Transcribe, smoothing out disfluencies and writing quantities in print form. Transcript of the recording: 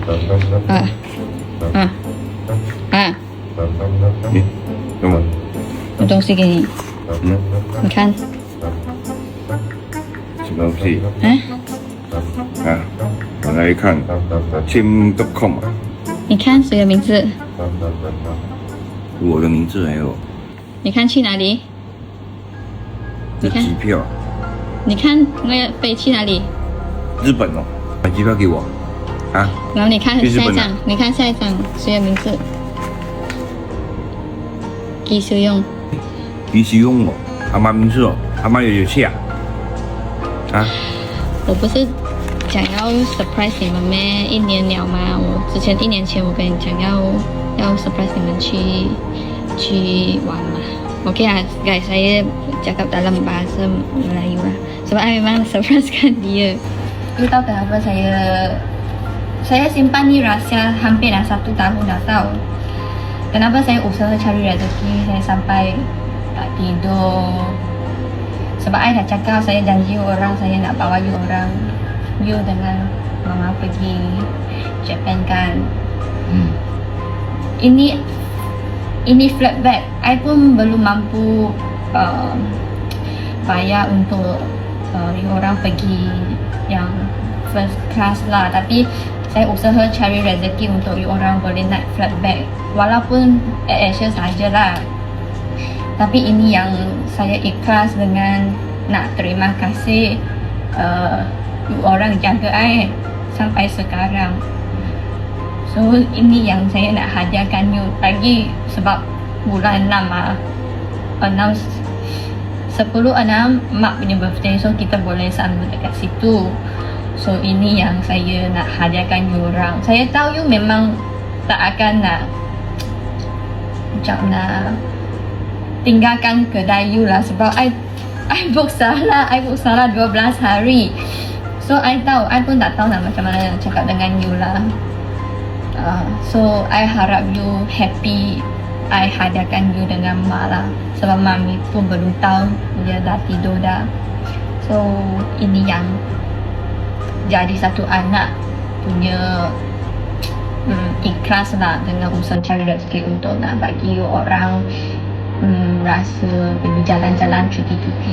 啊啊啊！干嘛？有东西给你，你看什么东西？啊，啊，我来看 Team.com 你看谁的名字？我的名字还有你看去哪里？这你看机票，你看那个飞去哪里？日本哦，买机票给我啊？然后你看去日本啊下一张，你看下一张谁的名字？吉修用。必须用哦，阿妈名字哦，阿妈有去啊？啊？我不是想要 surprise 你们咩？一年了嘛，我之前1年前我跟你讲要 surprise 你们去玩嘛。Okey lah guys, saya cakap dalam bahasa Melayu lah. Sebab I memang surprisekan dia. You tahu kenapa saya simpan ni rahsia hampir dah 1 tahun dah tahu. Kenapa saya usaha cari rezeki, saya sampai tak tidur. Sebab I dah cakap, saya janji orang, saya nak bawa you orang, you dengan mama pergi Japan kan. Ini flat bag, I pun belum mampu bayar untuk you orang pergi yang first class lah. Tapi saya usaha cari rezeki untuk you orang boleh naik flat bag, walaupun Asia sajalah. Tapi ini yang saya ikhlas dengan nak terima kasih you orang jaga I sampai sekarang. So ini yang saya nak hadiahkan you lagi sebab bulan 6 lah. 10/6 mak punya birthday, so kita boleh sambut dekat situ. So ini yang saya nak hadiahkan you orang. Saya tahu you memang tak akan nak macam nak tinggalkan kedai you lah, sebab I book salah 12 hari. So I tahu, I pun tak tahu nak macam mana nak cakap dengan you lah. So I harap you happy. I hadiahkan you dengan mak lah, sebab mami pun belum tahu, dia dah tidur dah. So ini yang jadi satu anak punya ikhlas lah dengan usaha cari rezeki untuk nak bagi you orang rasa pergi jalan-jalan cuti-cuti.